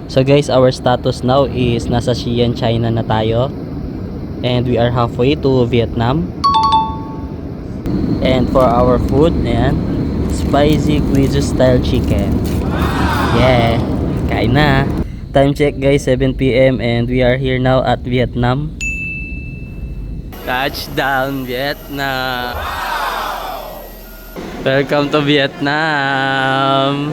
So guys, our status now is nasa Xi'an, China na tayo. And we are halfway to Vietnam. And for our food, ayan, spicy Guizhou style chicken. Yeah, kain na. Time check guys, 7 p.m. and we are here now at Vietnam. Touchdown Vietnam. Welcome to Vietnam.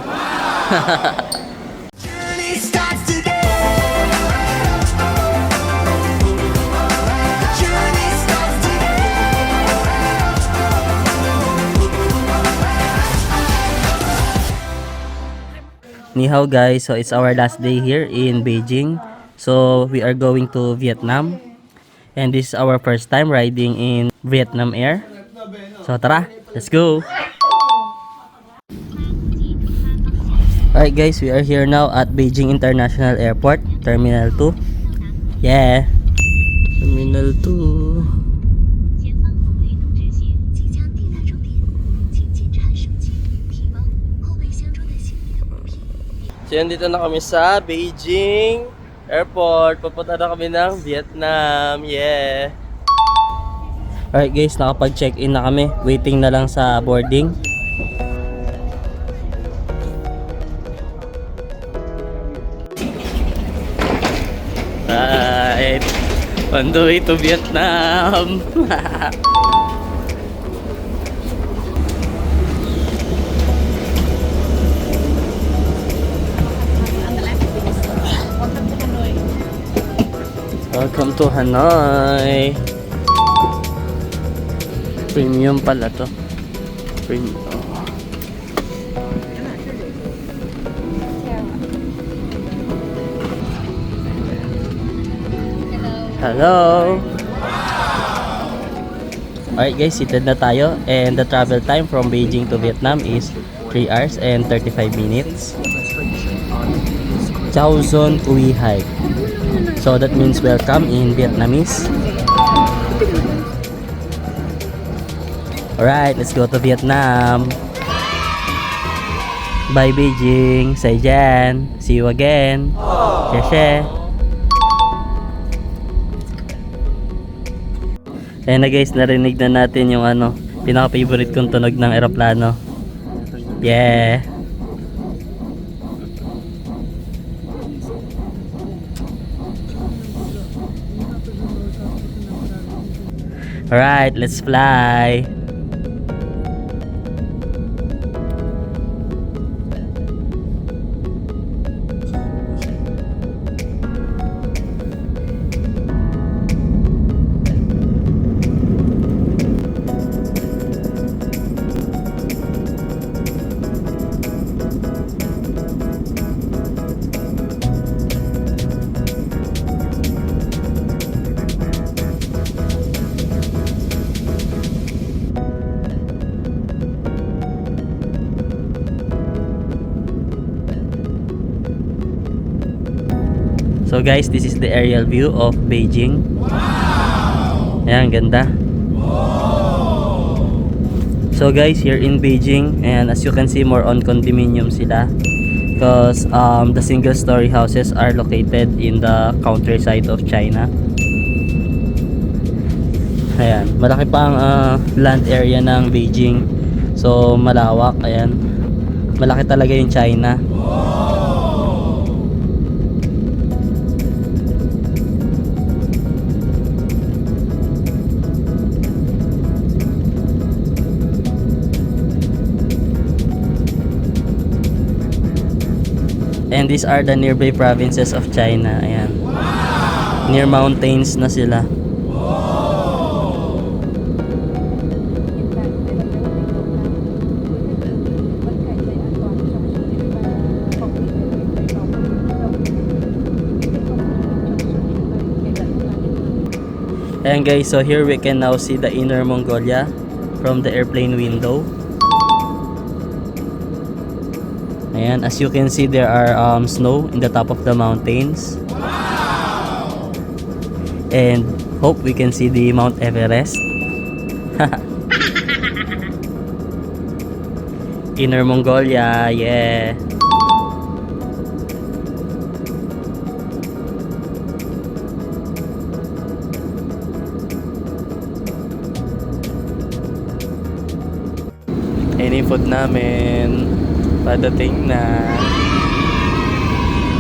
Ni hao guys, so it's our last day here in Beijing. So we are going to Vietnam. And this is our first time riding in Vietnam Air. So tara, let's go! Alright guys, we are here now at Beijing International Airport, Terminal 2. Yeah! Terminal 2. So yan, dito na kami sa Beijing Airport. Papunta na kami ng Vietnam. Yeah! Alright guys, nakapag-check-in na kami. Waiting na lang sa boarding. Right! On the way to Vietnam! Welcome to Hanoi. Premium pala to. Premium. Hello. Alright guys, seated na tayo. And the travel time from Beijing to Vietnam is 3 hours and 35 minutes. Chao Zon Ui Hai. So that means welcome in Vietnamese. Alright, let's go to Vietnam. Bye Beijing. Say Jan. See you again. Xie. Ayan na guys, narinig na natin yung pinaka-favorite kong tunog ng eroplano. Yeah. Alright, let's fly. So guys, this is the aerial view of Beijing. Wow! Ayan, ganda. Wow! So guys, here in Beijing, and as you can see, more on condominium sila. Because the single story houses are located in the countryside of China. Ayan, malaki pa ang land area ng Beijing. So malawak, ayan. Malaki talaga yung China. And these are the nearby provinces of China. Ayan. Wow! Near mountains na sila. Wow! Ayan guys, so here we can now see the Inner Mongolia from the airplane window. Ayan, as you can see, there are snow in the top of the mountains. Wow! And hope we can see the Mount Everest. Inner Mongolia, yeah. Ayan yung food namin. Padating na.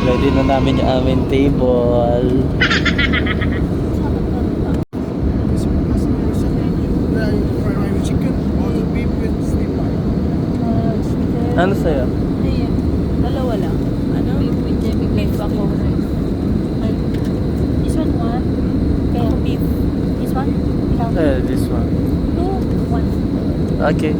Ready na namin yung aming table. Ano sa'yo? Ayun. Dalawa lang. Ano? Beef ako. This one? Kaya beef. This one? Ikaw? This one. Two, one. Okay.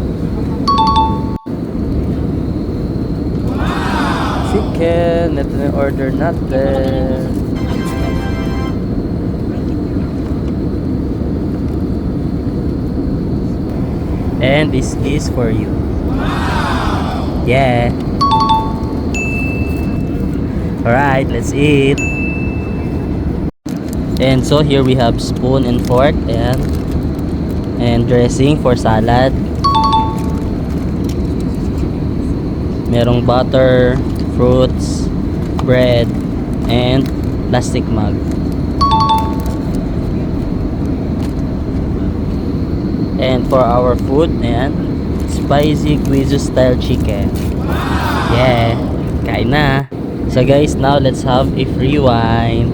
Chicken. Ito na yung order natin. And this is for you. Yeah. Alright, let's eat. And so here we have spoon and fork and dressing for salad. Merong butter, fruits, bread, and plastic mug. And for our food, ayan, spicy guizo style chicken. Yeah, kain na. So guys, now let's have a free wine.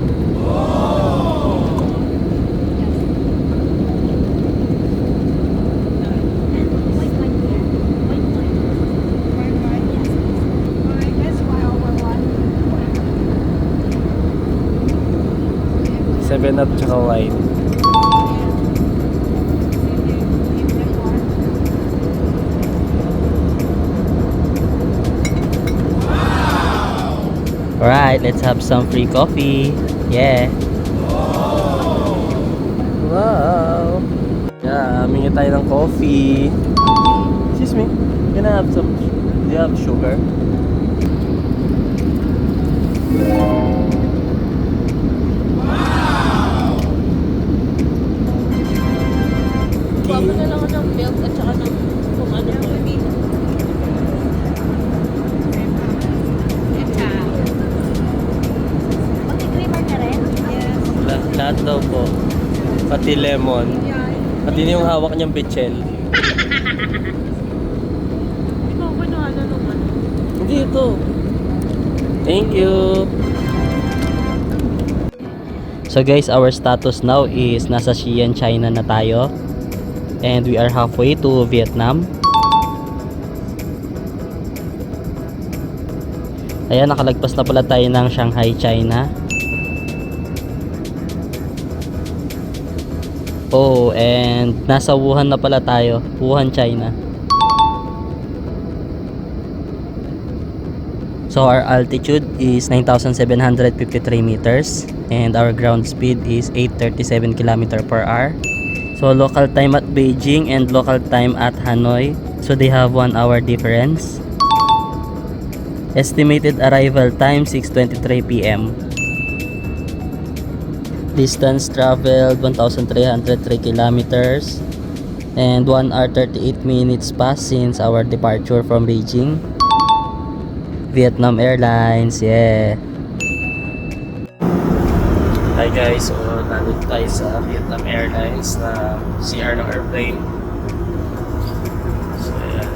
Seven up tsaka wine. Alright, let's have some free coffee. Yeah. Wow. Yeah, mingi tayo ng coffee. Excuse me, can I have some, do you have sugar? Papa na lang ako ng milk at saka ng kung ano mo. Mag-creamer ka rin? Yes. Lahat daw po. Pati lemon. Pati yung hawak niyang bitchel. Ikaw ba nahala nung ano? Hindi ito. Thank you. So guys, our status now is nasa Xi'an, China na tayo. And we are halfway to Vietnam. Ayan, nakalagpas na pala tayo ng Shanghai, China. Oh, and nasa Wuhan na pala tayo. Wuhan, China. So our altitude is 9,753 meters and our ground speed is 837 km per hour. So local time at Beijing and local time at Hanoi, so they have 1 hour difference. Estimated arrival time 6:23 p.m. Distance traveled 1,303 kilometers and 1 hour 38 minutes passed since our departure from Beijing. Vietnam Airlines, yeah. Hi guys, so nandito tayo sa Vietnam Airlines na CR ng airplane. So ayan,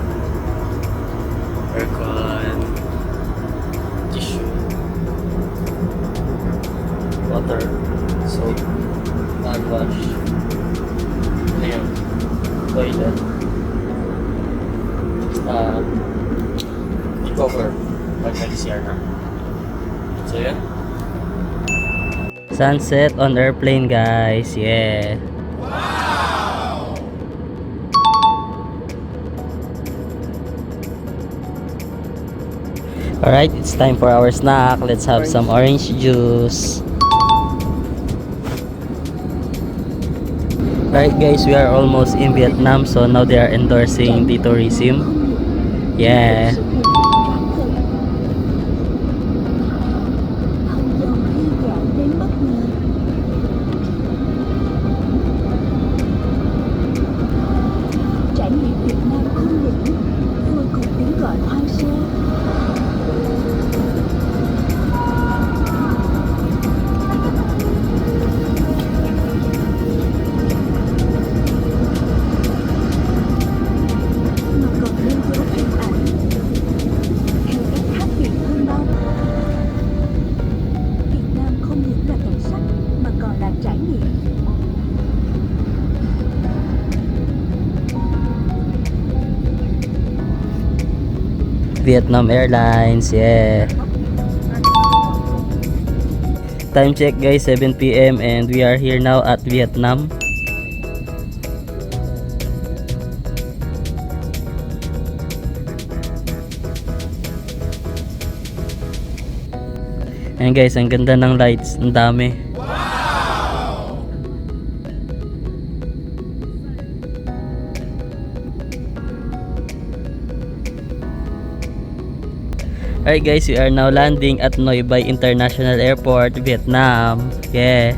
aircon, tissue, water, soap, hand wash, ayan, toilet, cover pag nag-CR na. So yeah. Sunset on airplane guys, yeah. Wow! Alright, it's time for our snack. Let's have some orange juice. Alright guys, we are almost in Vietnam, so now they are endorsing the tourism. Yeah. Vietnam Airlines. Yeah. Time check guys, 7 p.m. and we are here now at Vietnam. Ayan guys, ang ganda ng lights, ang dami. Alright guys, we are now landing at Noi Bai International Airport, Vietnam. Yeah.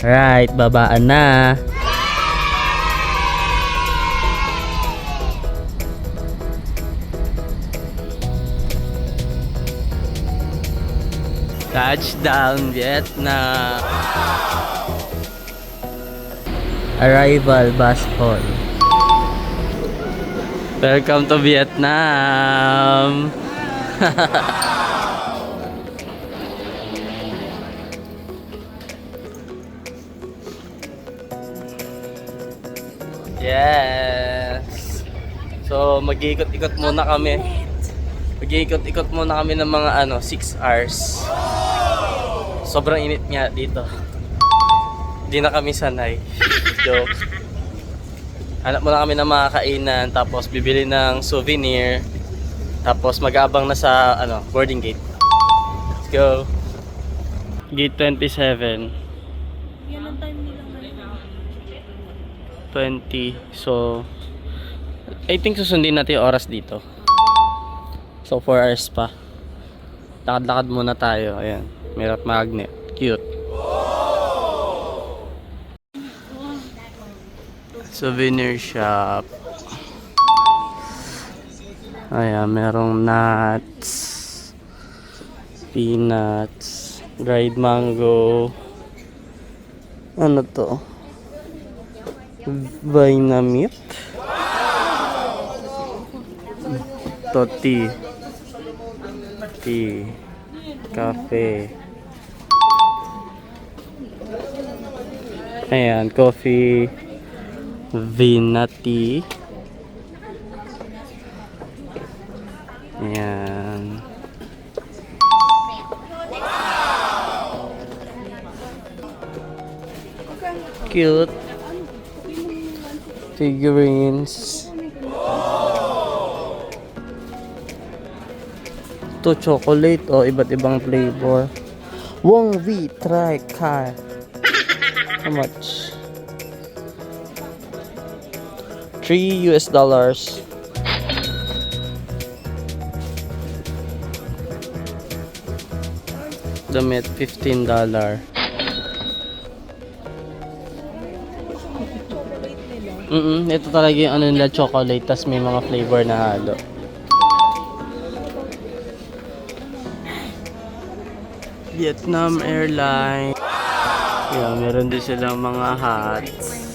Alright, babaan na. Touchdown, Vietnam. Arrival bus hall. Welcome to Vietnam. Yes. So mag-iikot-ikot muna kami. Mag-iikot-ikot muna kami ng mga 6 hours. Sobrang init nga dito. Hindi na kami sanay. Joke. Hanap muna kami ng mga kainan, tapos bibili ng souvenir, tapos mag-aabang na sa boarding gate. Let's go. Gate 27. Yan ang time nila ngayon. 20. So I think susundin natin yung oras dito. So 4 hours pa. Lakad-lakad muna tayo. Ayan, Mirror magnet. Cute. Souvenir shop. Ayan, merong nuts, peanuts, dried mango. Ano to? Vietnamite. To tea. Tea. Cafe. Ayan, coffee. Vinati. Ayan. Cute. Figurines. Ito chocolate o iba't ibang flavor. Wong V try car. How much? $3 US. Damit $15. Ito talaga yung nila chocolate, tas may mga flavor na halo. Vietnam Airlines. Yeah, meron din silang mga hats.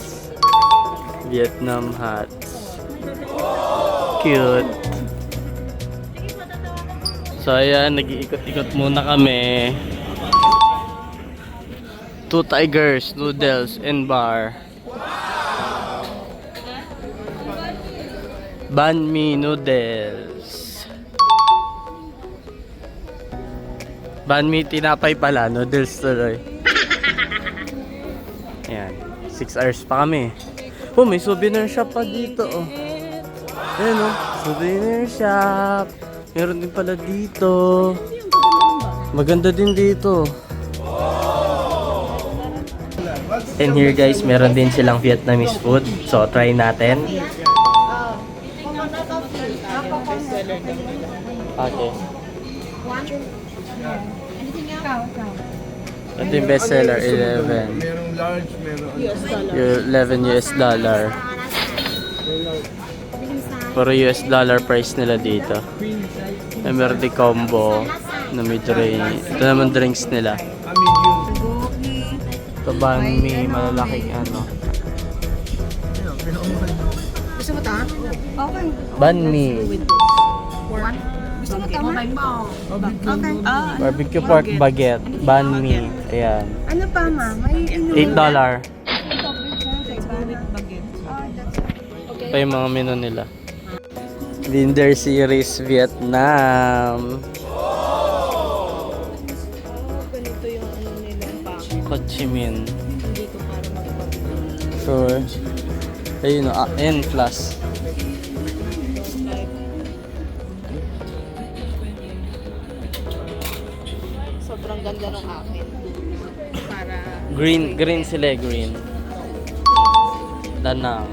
Vietnam hats. Cute. So ayan, nag-iikot-ikot muna kami. 2 tigers, noodles, and bar. Banh mi noodles. Banh mi tinapay pala, noodles tuloy. Ayan, 6 hours pa kami. Oh, may souvenir shop pa dito, oh. Ayan, oh, souvenir shop. Meron din pala dito. Maganda din dito. And here guys, meron din silang Vietnamese food. So, try natin. Okay. Ito yung bestseller, 11. Merong large, merong $11 US. Puro US dollar price nila dito. Meron din combo na may drink. Ito naman drinks nila. medium. Ito banh mi, malalaking ano. Gusto mo ta? Okay. Banh mi. Gusto mo ta? Okay. Barbecue pork baguette. Banh mi. Ayan. Ano pa ma? May ano? $8. Pa yung mga menu nila. Linder Series Vietnam. Ganito yung ano nila. Ho Chi Minh. Hindi ko para makipag- Sure. Ayun o. N plus. Sobrang ganda ng akin. Para Green sila green. Danang.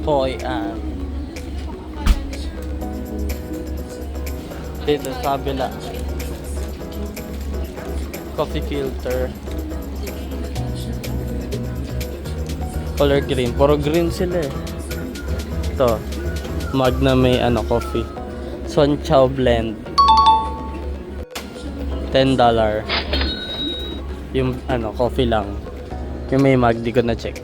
Hoi An. Dito sa kabila. Coffee filter. Color green. Puro green sila eh. Ito. Mug na may ano coffee. Son Chow blend. $10. Yung ano coffee lang. Yung may mug di ko na check.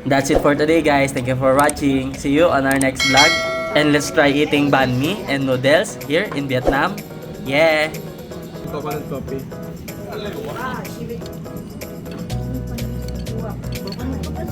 That's it for today guys. Thank you for watching. See you on our next vlog. And let's try eating banh mi and noodles here in Vietnam. Yeah! Coconut coffee.